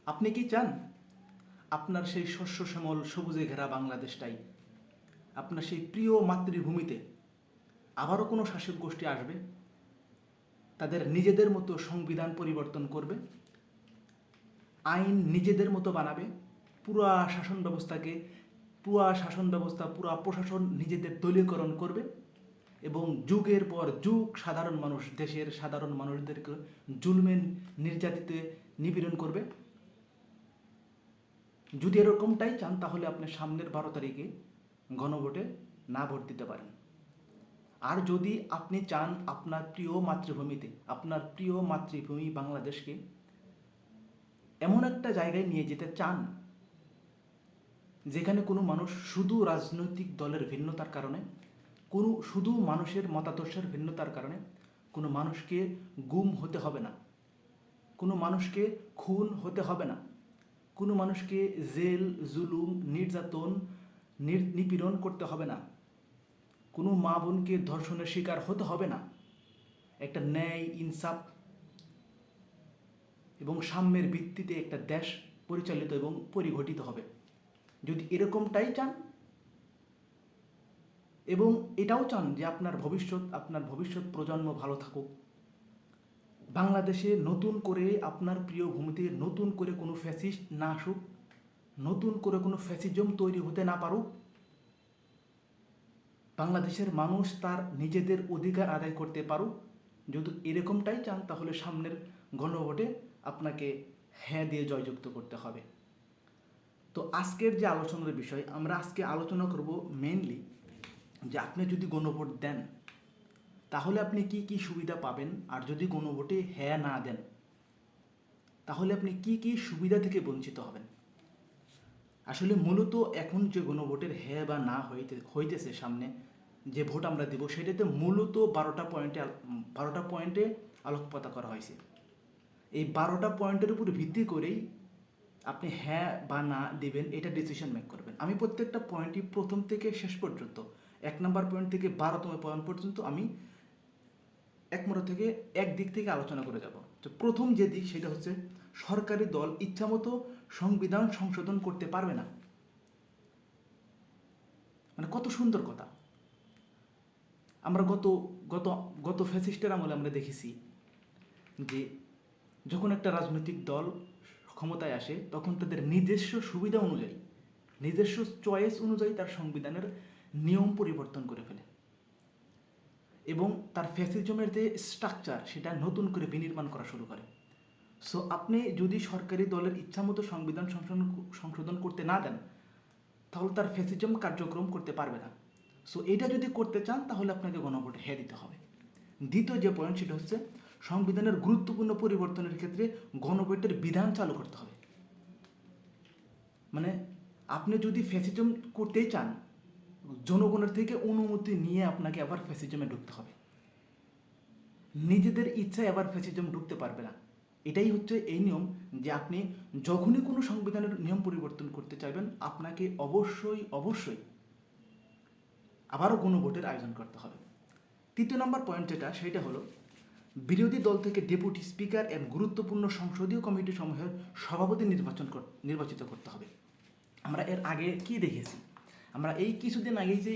আপনি কি চান আপনার সেই শস্য শ্যামল সবুজে ঘেরা বাংলাদেশটাই, আপনার সেই প্রিয় মাতৃভূমিতে আবারও কোনো শাসক গোষ্ঠী আসবে, তাদের নিজেদের মতো সংবিধান পরিবর্তন করবে, আইন নিজেদের মতো বানাবে, পুরা শাসন ব্যবস্থাকে পুরা প্রশাসন নিজেদের দলীয়করণ করবে এবং যুগের পর যুগ সাধারণ মানুষ, দেশের সাধারণ মানুষদেরকে জুলমে নির্যাতিত নিপীড়ন করবে? যদি এরকমটাই চান তাহলে আপনি সামনের 12 তারিখে গণভোটে না ভোট দিতে পারেন। আর যদি আপনি চান আপনার প্রিয় মাতৃভূমিতে, আপনার প্রিয় মাতৃভূমি বাংলাদেশকে এমন একটা জায়গায় নিয়ে যেতে চান যেখানে কোনো মানুষ শুধু রাজনৈতিক দলের ভিন্নতার কারণে, শুধু মানুষের মতাদর্শের ভিন্নতার কারণে কোনো মানুষকে গুম হতে হবে না, কোনো মানুষকে খুন হতে হবে না, কোনো মানুষকে জেল, জুলুম, নির্যাতন, নিপীড়ন করতে হবে না, কোনো মা বোনকে ধর্ষণের শিকার হতে হবে না, একটা ন্যায়, ইনসাফ এবং সাম্যের ভিত্তিতে একটা দেশ পরিচালিত এবং পরিঘটিত হবে। যদি এরকমটাই চান এবং এটাও চান যে আপনার ভবিষ্যৎ প্রজন্ম ভালো থাকুক, বাংলাদেশে নতুন করে আপনার প্রিয় ভূমিতে নতুন করে কোনো ফ্যাসিস্ট না আসুক, নতুন করে কোনো ফ্যাসিজম তৈরি হতে না পারুক, বাংলাদেশের মানুষ তার নিজেদের অধিকার আদায় করতে পারুক, যদি এরকমটাই চান তাহলে সামনের গণভোটে আপনাকে হ্যাঁ দিয়ে জয়যুক্ত করতে হবে। তো আজকের যে আলোচনার বিষয়, আমরা আজকে আলোচনা করব মেইনলি যে আপনি যদি গণভোট দেন তাহলে আপনি কি কি সুবিধা পাবেন, আর যদি গণভোটে হ্যাঁ না দেন তাহলে আপনি কি কি সুবিধা থেকে বঞ্চিত হবেন। আসলে মূলত এখন যে গণভোটের হ্যাঁ বা না হইতেছে, সামনে যে ভোট আমরা দেব সেটাতে মূলত 12টা পয়েন্টে আলোকপাত করা হয়েছে। এই 12টা পয়েন্টের উপর ভিত্তি করেই আপনি হ্যাঁ বা না দেবেন এটা ডিসিশন মেক করবেন। আমি প্রত্যেকটা পয়েন্টই প্রথম থেকে শেষ পর্যন্ত 1 নম্বর পয়েন্ট থেকে 12তম পয়েন্ট পর্যন্ত আমি এক দিক থেকে আলোচনা করে যাব। তো প্রথম যে দিক সেটা হচ্ছে সরকারি দল ইচ্ছামতো সংবিধান সংশোধন করতে পারবে না। মানে কত সুন্দর কথা। আমরা গত ফ্যাসিস্টের আমলে আমরা দেখেছি যে যখন একটা রাজনৈতিক দল ক্ষমতায় আসে তখন তাদের নিজস্ব সুবিধা অনুযায়ী, নিজস্ব চয়েস অনুযায়ী তার সংবিধানের নিয়ম পরিবর্তন করে ফেলে এবং তার ফ্যাসিজমের যে স্ট্রাকচার সেটা নতুন করে বিনির্মাণ করা শুরু করে। সো আপনি যদি সরকারি দলের ইচ্ছামতো সংবিধান সংশোধন করতে না দেন তাহলে তার ফ্যাসিজম কার্যক্রম করতে পারবে না। সো এটা যদি করতে চান তাহলে আপনাকে গণভোটে হ্যাঁ দিতে হবে। দ্বিতীয় যে পয়েন্ট সেটা হচ্ছে সংবিধানের গুরুত্বপূর্ণ পরিবর্তনের ক্ষেত্রে গণভোটের বিধান চালু করতে হবে। মানে আপনি যদি ফ্যাসিজম করতেই চান, জনগণের থেকে অনুমতি নিয়ে আপনাকে আবার ফ্যাসিজমে ঢুকতে হবে। নিজেদের ইচ্ছায় আবার ফ্যাসিজম ঢুকতে পারবে না। এটাই হচ্ছে এই নিয়ম যে আপনি যখনই কোনো সংবিধানের নিয়ম পরিবর্তন করতে চাইবেন আপনাকে অবশ্যই আবারও গণভোটের আয়োজন করতে হবে। তৃতীয় নম্বর পয়েন্ট যেটা সেটা হলো বিরোধী দল থেকে ডেপুটি স্পিকার এর গুরুত্বপূর্ণ সংসদীয় কমিটি সমূহের সভাপতি নির্বাচিত করতে হবে। আমরা এর আগে কি দেখেছি, আমরা এই কিছুদিন আগেই যে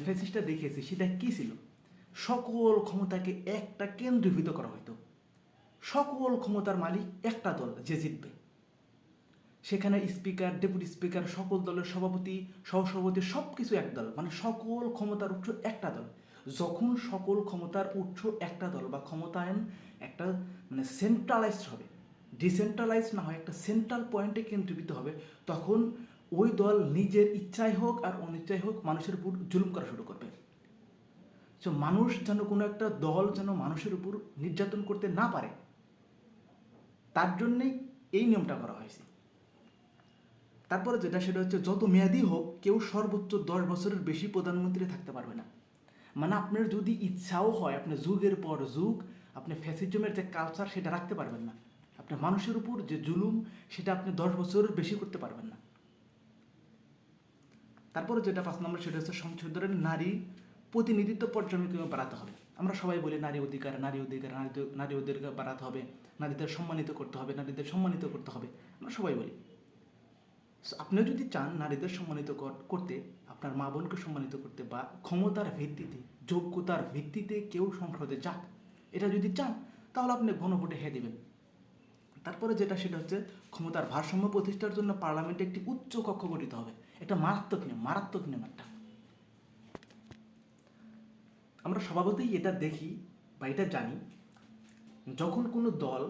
ফ্যাসিস্টটা দেখেছি সেটা কি ছিল, সকল ক্ষমতাকে একটা কেন্দ্রীভূত করা হতো, সকল ক্ষমতার মালিক একটা দল যে জিতবে, সেখানে স্পিকার, ডেপুটি স্পিকার, সকল দলের সভাপতি, সহসভাপতি সব কিছু এক দল, সকল ক্ষমতার উৎস একটা দল। যখন সকল ক্ষমতার উৎস একটা দল বা ক্ষমতায়ন একটা সেন্ট্রালাইজড হবে, ডিসেন্ট্রালাইজড না হয় একটা সেন্ট্রাল পয়েন্টে কেন্দ্রীভূত হবে, তখন ওই দল নিজের ইচ্ছায় হোক আর অনিচ্ছায় হোক মানুষের উপর জুলুম করা শুরু করবে। সো মানুষ যেন কোনো একটা দল যেন মানুষের উপর নির্যাতন করতে না পারে, তার জন্যেই এই নিয়মটা করা হয়েছে। তারপরে যেটা সেটা হচ্ছে যত মেয়াদি হোক কেউ সর্বোচ্চ 10 বছরের বেশি প্রধানমন্ত্রী থাকতে পারবে না। আপনার যদি ইচ্ছাও হয় আপনি যুগের পর যুগ আপনি ফ্যাসিজমের যে কালচার সেটা রাখতে পারবেন না, আপনি মানুষের উপর যে জুলুম সেটা আপনি 10 বছরের বেশি করতে পারবেন না। তারপরে যেটা 5 নম্বর সেটা হচ্ছে সংসদের নারী প্রতিনিধিত্ব পর্যায়ক্রমে বাড়াতে হবে। আমরা সবাই বলি নারী অধিকার, নারী অধিকার, নারী অধিকার বাড়াতে হবে, নারীদের সম্মানিত করতে হবে, নারীদের সম্মানিত করতে হবে, আমরা সবাই বলি। আপনি যদি চান নারীদের সম্মানিত করতে, আপনার মা বোনকে সম্মানিত করতে, বা ক্ষমতার ভিত্তিতে, যোগ্যতার ভিত্তিতে কেউ সংসদে যাক, এটা যদি চান তাহলে আপনি গণভোটে হ্যাঁ দেবেন। তারপরে যেটা সেটা হচ্ছে ক্ষমতার ভারসাম্য প্রতিষ্ঠার জন্য পার্লামেন্টে একটি উচ্চ কক্ষ গঠিত হবে। এটা মারাত্মক নিয়ম একটা। আমরা স্বভাবতই এটা দেখি বা এটা জানি, যখন কোনো দল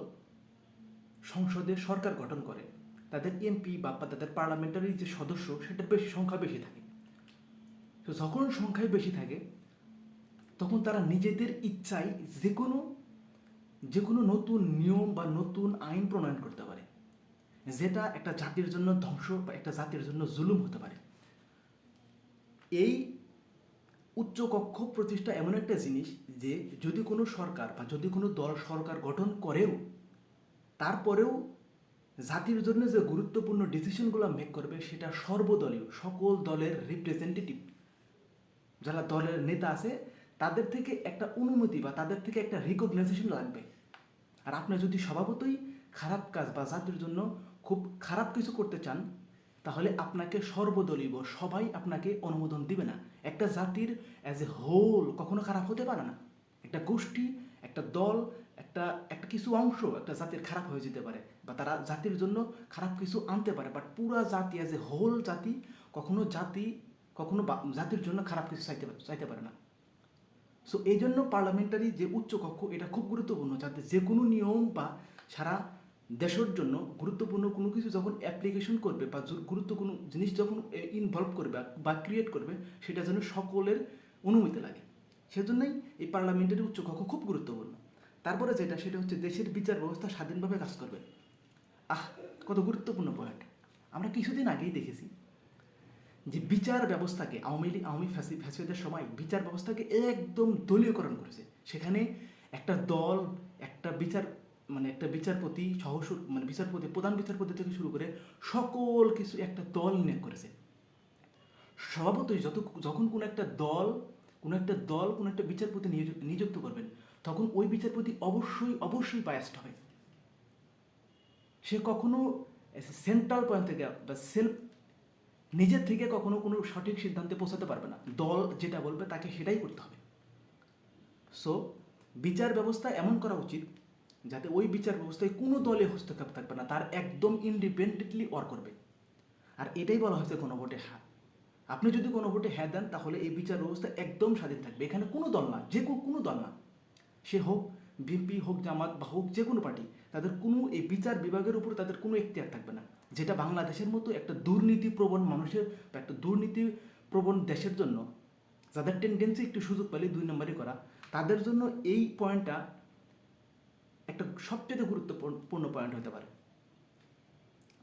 সংসদে সরকার গঠন করে, তাদের এমপি বা তাদের পার্লামেন্টারি যে সদস্য সেটার সংখ্যা বেশি থাকে। তো যখন সংখ্যায় বেশি থাকে তখন তারা নিজেদের ইচ্ছায় যে কোনো নতুন নিয়ম বা নতুন আইন প্রণয়ন করতে পারে, যেটা একটা জাতির জন্য ধ্বংস বা একটা জাতির জন্য জুলুম হতে পারে। এই উচ্চকক্ষ প্রতিষ্ঠা এমন একটা জিনিস যে যদি কোনো সরকার বা যদি কোনো দল সরকার গঠন করেও, তারপরেও জাতির জন্য যে গুরুত্বপূর্ণ ডিসিশনগুলো মেক করবে সেটা সর্বদলীয়, সকল দলের রিপ্রেজেন্টেটিভ যারা দলের নেতা আছে তাদের থেকে একটা অনুমতি বা তাদের থেকে একটা রিকগনাইজেশন লাগবে। আর আপনি যদি স্বভাবতই খারাপ কাজ বা জাতির জন্য খুব খারাপ কিছু করতে চান, তাহলে আপনাকে সর্বদলীয় সবাই আপনাকে অনুমোদন দিবে না। একটা জাতির অ্যাজ এ হোল কখনো খারাপ হতে পারে না। একটা গোষ্ঠী, একটা দল, একটা একটা কিছু অংশ একটা জাতির খারাপ হয়ে যেতে পারে, বা তারা জাতির জন্য খারাপ কিছু আনতে পারে, বাট পুরা জাতি অ্যাজ এ হোল জাতি কখনো জাতির জন্য খারাপ কিছু চাইতে পারে না। সো এই জন্য পার্লামেন্টারি যে উচ্চকক্ষ এটা খুব গুরুত্বপূর্ণ, যাতে যে কোনো নিয়ম বা সারা দেশের জন্য গুরুত্বপূর্ণ কোনো কিছু যখন অ্যাপ্লিকেশন করবে বা কোনো জিনিস যখন ইনভলভ করবে বা ক্রিয়েট করবে, সেটা যেন সকলের অনুমতি লাগে। সেজন্যই এই পার্লামেন্টারি উচ্চকক্ষ খুব গুরুত্বপূর্ণ। তারপরে সেটা হচ্ছে দেশের বিচার ব্যবস্থা স্বাধীনভাবে কাজ করবে। কত গুরুত্বপূর্ণ পয়েন্ট। আমরা কিছুদিন আগেই দেখেছি যে বিচার ব্যবস্থাকে আওয়ামী ফ্যাসিবাদের সময় বিচার ব্যবস্থাকে একদম দলীয়করণ করেছে। সেখানে একটা দল, একটা বিচারপতি বিচারপতি, প্রধান বিচারপতি থেকে শুরু করে সকল কিছু একটা দল নিয়োগ করেছে। স্বভাবতই যখন কোনো একটা দল কোনো একটা বিচারপতি নিযুক্ত করবেন, তখন ওই বিচারপতি অবশ্যই বায়াসড হবে। সে কখনো সেন্ট্রাল পয়েন্ট থেকে বা নিজের থেকে কখনো কোনো সঠিক সিদ্ধান্তে পৌঁছাতে পারবে না। দল যেটা বলবে তাকে সেটাই করতে হবে। সো বিচার ব্যবস্থা এমন করা উচিত যাতে ওই বিচার ব্যবস্থায় কোনো দলে হস্তক্ষেপ থাকবে না, তার একদম ইন্ডিপেন্ডেন্টলি ওয়ার্ক করবে। আর এটাই বলা হয়েছে গণভোটে হ্যাঁ। আপনি যদি গণভোটে হ্যাঁ দেন তাহলে এই বিচার ব্যবস্থা একদম স্বাধীন থাকবে। এখানে কোনো দল না, কোনো দল না, সে হোক বিএনপি, হোক জামাত, বা হোক যে কোনো পার্টি, তাদের কোনো এই বিচার বিভাগের উপর তাদের কোনো এখতিয়ার থাকবে না। যেটা বাংলাদেশের মতো একটা দুর্নীতিপ্রবণ মানুষের বা একটা দুর্নীতিপ্রবণ দেশের জন্য, যাদের টেন্ডেন্সি একটু সুযোগ পেলে 2 নম্বরই করা, তাদের জন্য এই পয়েন্টটা একটা সবচেয়ে গুরুত্বপূর্ণ পয়েন্ট হতে পারে।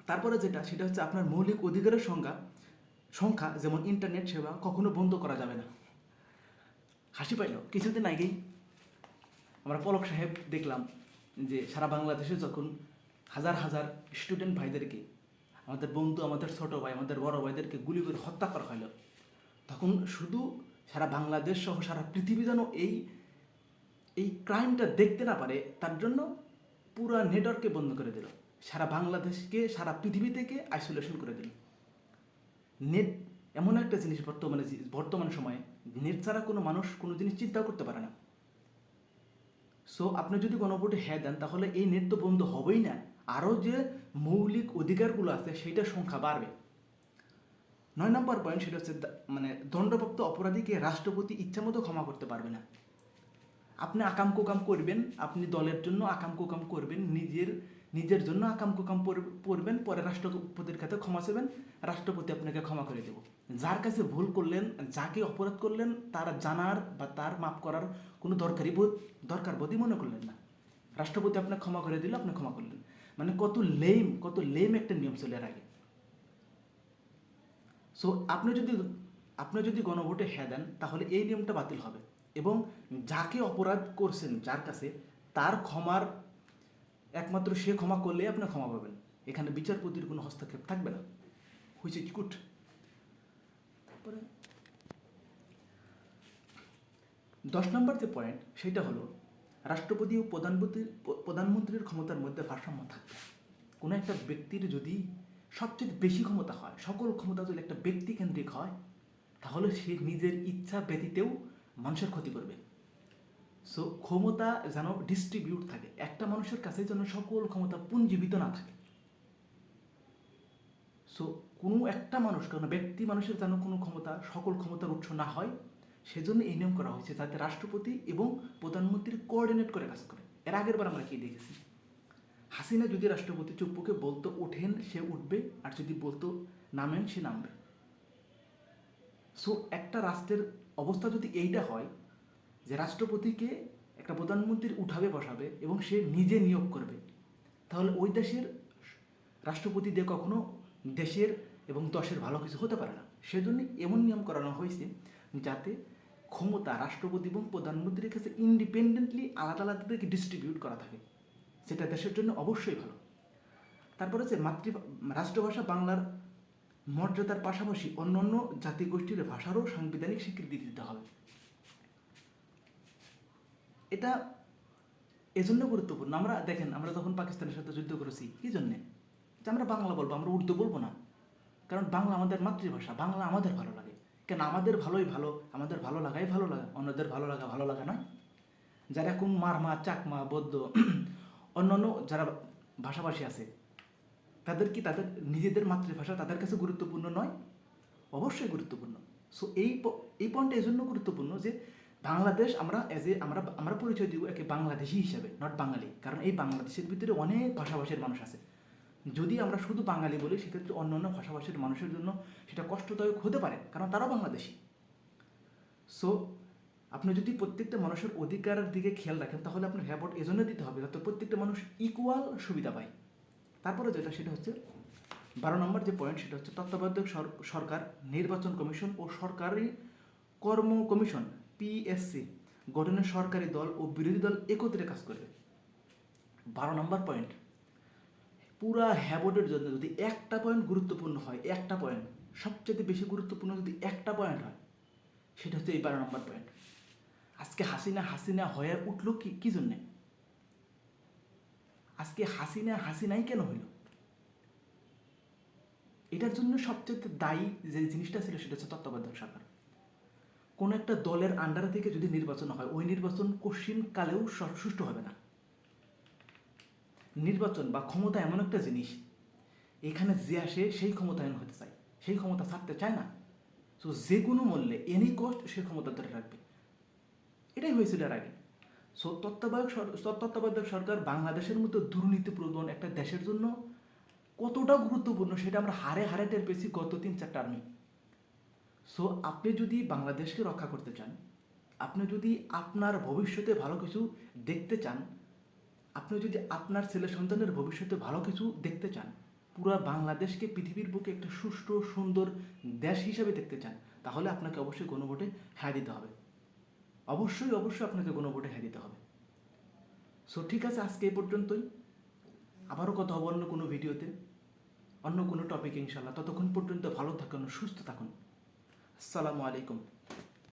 তারপরে সেটা হচ্ছে আপনার মৌলিক অধিকারের সংখ্যা, যেমন ইন্টারনেট সেবা কখনো বন্ধ করা যাবে না। হাসি পাইল কিছুদিন আগেই আমরা পলক সাহেব দেখলাম যে সারা বাংলাদেশে যখন হাজার স্টুডেন্ট ভাইদেরকে, আমাদের বন্ধু, আমাদের ছোট ভাই, আমাদের বড় ভাইদেরকে গুলি করে হত্যা করা হলো, তখন শুধু সারা বাংলাদেশ সহ সারা পৃথিবী যেন এই ক্রাইমটা দেখতে না পারে, তার জন্য পুরো নেটওয়ার্ককে বন্ধ করে দিল, সারা বাংলাদেশকে সারা পৃথিবী থেকে আইসোলেশন করে দিল। নেট এমন একটা জিনিস বর্তমান সময়ে নেট ছাড়া কোনো মানুষ কোনো জিনিস চিন্তাও করতে পারে না। সো আপনি যদি গণভোটে হ্যাঁ দেন তাহলে এই নেট তো বন্ধ হবেই না, আরও যে মৌলিক অধিকারগুলো আছে সেইটার সংখ্যা বাড়বে। 9 নম্বর পয়েন্ট, সেটা হচ্ছে দণ্ডপ্রাপ্ত অপরাধীকে রাষ্ট্রপতি ইচ্ছামতো ক্ষমা করতে পারবে না। আপনি আকাম কুকাম করবেন, আপনি দলের জন্য আকাম কুকাম করবেন, নিজের জন্য আকাম কুকাম পড়বেন, পরে রাষ্ট্রপতির কাছে ক্ষমা চাইবেন, রাষ্ট্রপতি আপনাকে ক্ষমা করে দেব। যার কাছে ভুল করলেন, যাকে অপরাধ করলেন, তার জানার বা তার মাফ করার কোনো দরকার বোধই মনে করলেন না, রাষ্ট্রপতি আপনাকে ক্ষমা করে দিল, আপনি ক্ষমা করলেন। কত লেম একটা নিয়ম ছিল এর আগে। সো আপনি যদি গণভোটে হ্যাঁ দেন তাহলে এই নিয়মটা বাতিল হবে, এবং যাকে অপরাধ করছেন যার কাছে, তার ক্ষমার একমাত্র সে ক্ষমা করলেই আপনি ক্ষমা পাবেন। এখানে বিচারপতির কোনো হস্তক্ষেপ থাকবে না। Which is good. তারপরে 10 নম্বর যে পয়েন্ট সেটা হলো রাষ্ট্রপতি ও প্রধানমন্ত্রীর ক্ষমতার মধ্যে ভারসাম্য থাকবে। কোনো একটা ব্যক্তির যদি সবচেয়ে বেশি ক্ষমতা হয়, সকল ক্ষমতা যদি একটা ব্যক্তিকেন্দ্রিক হয়, তাহলে সে নিজের ইচ্ছা ব্যতীতেও মানুষের ক্ষতি করবে। সো ক্ষমতা যেন ডিস্ট্রিবিউট থাকে, একটা মানুষের কাছে যেন সকল ক্ষমতা পুঞ্জীবিত না থাকে। সো কোনো একটা মানুষ, কোনো ব্যক্তি মানুষের যেন কোনো ক্ষমতা, সকল ক্ষমতার উৎস না হয়, সেজন্য এই নিয়ম করা হয়েছে যাতে রাষ্ট্রপতি এবং প্রধানমন্ত্রী কোঅর্ডিনেট করে কাজ করে। এর আগের বার আমরা কি দেখেছি, হাসিনা যদি রাষ্ট্রপতি চুপ্পুকে বলতো ওঠেন, সে উঠবে, আর যদি বলতো নামেন, সে নামবে। সো একটা রাষ্ট্রের অবস্থা যদি এইটা হয় যে রাষ্ট্রপতিকে একটা প্রধানমন্ত্রী উঠাবে, বসাবে এবং সে নিজে নিয়োগ করবে, তাহলে ওই দেশের রাষ্ট্রপতি দিয়ে কখনো দেশের এবং দশের ভালো কিছু হতে পারে না। সেজন্য এমন নিয়ম করানো হয়েছে যাতে ক্ষমতা রাষ্ট্রপতি এবং প্রধানমন্ত্রীর কাছে ইন্ডিপেন্ডেন্টলি আলাদা আলাদা থেকে ডিস্ট্রিবিউট করা থাকে, সেটা দেশের জন্য অবশ্যই ভালো। তারপরে হচ্ছে রাষ্ট্রভাষা বাংলার মর্যাদার পাশাপাশি অন্যান্য জাতিগোষ্ঠীর ভাষারও সাংবিধানিক স্বীকৃতি দিতে হবে। এটা এজন্য গুরুত্বপূর্ণ। আমরা দেখেন, আমরা যখন পাকিস্তানের সাথে যুদ্ধ করেছি, কী জন্যে? যে আমরা বাংলা বলবো, আমরা উর্দু বলবো না, কারণ বাংলা আমাদের মাতৃভাষা, বাংলা আমাদের ভালো লাগে। কেন? আমাদের ভালোই ভালো, আমাদের ভালো লাগাই ভালো লাগা, অন্যদের ভালো লাগা নয়। যারা এখন মারমা, চাকমা, বৌদ্ধ, অন্যান্য যারা ভাষাভাষী আছে, তাদের কি তাদের নিজেদের মাতৃভাষা তাদের কাছে গুরুত্বপূর্ণ নয়? অবশ্যই গুরুত্বপূর্ণ। সো এই পয়েন্টটা এই জন্য গুরুত্বপূর্ণ যে বাংলাদেশ আমরা পরিচয় দিব একে বাংলাদেশি হিসাবে, নট বাঙালি। কারণ এই বাংলাদেশের ভিতরে অনেক ভাষাভাষীর মানুষ আছে। যদি আমরা শুধু বাঙালি বলি, সেক্ষেত্রে অন্য অন্য ভাষাভাষীর মানুষের জন্য সেটা কষ্টদায়ক হতে পারে, কারণ তারা বাংলাদেশি। সো আপনি যদি প্রত্যেকটা মানুষের অধিকারের দিকে খেয়াল রাখেন, তাহলে আপনার হ্যাঁ ভোট এজন্য দিতে হবে যাতে প্রত্যেকটা মানুষ ইকুয়াল সুবিধা পায়। তারপরে সেটা হচ্ছে 12 নম্বর যে পয়েন্ট, সেটা হচ্ছে তত্ত্বাবধায়ক সরকার, নির্বাচন কমিশন ও সরকারি কর্ম কমিশন PSC গঠনের সরকারি দল ও বিরোধী দল একত্রে কাজ করবে। 12 নম্বর পয়েন্ট, পুরা হ্যাবোর্ডের জন্য যদি একটা পয়েন্ট গুরুত্বপূর্ণ হয়, একটা পয়েন্ট সবচেয়ে বেশি গুরুত্বপূর্ণ যদি একটা পয়েন্ট হয়, সেটা হচ্ছে এই 12 নম্বর পয়েন্ট। আজকে হাসিনা হয়ে উঠলো কি জন্যে? আজকে হাসিনাই কেন হইল? এটার জন্য সবচেয়ে দায়ী যে জিনিসটা ছিল, সেটা হচ্ছে তত্ত্বাবধায়ক সরকার। কোনো একটা দলের আন্ডার থেকে যদি নির্বাচন হয়, ওই নির্বাচন কোশ্চিন কালেও সুষ্ঠু হবে না। নির্বাচন বা ক্ষমতা এমন একটা জিনিস, এখানে যে আসে সেই ক্ষমতায়ন হতে চায়, সেই ক্ষমতা ছাড়তে চায় না। সো যে কোনো মূল্যে এনি কস্ট সে ক্ষমতা ধরে রাখবে। এটাই হয়েছিল এর আগে। সো তত্ত্বাবধায়ক সরকার বাংলাদেশের মতো দুর্নীতিপ্রবণ একটা দেশের জন্য কতটা গুরুত্বপূর্ণ সেটা আমরা হারে হারে টের পেয়েছি গত 3-4 টার্মে। সো আপনি যদি বাংলাদেশকে রক্ষা করতে চান, আপনি যদি আপনার ভবিষ্যতে ভালো কিছু দেখতে চান, আপনি যদি আপনার ছেলে সন্তানের ভবিষ্যতে ভালো কিছু দেখতে চান, পুরো বাংলাদেশকে পৃথিবীর বুকে একটা সুষ্ঠু সুন্দর দেশ হিসেবে দেখতে চান, তাহলে আপনাকে অবশ্যই গণভোটে হ্যাঁ দিতে হবে। অবশ্যই আপনাকে গণভোটে হ্যাঁ দিতে হবে। সো ঠিক আছে, আজকে এই পর্যন্তই। আবারও কথা হবে অন্য কোনো ভিডিওতে, অন্য কোনো টপিকে ইনশাল্লাহ। ততক্ষণ পর্যন্ত ভালো থাকুন, সুস্থ থাকুন। আসসালামু আলাইকুম।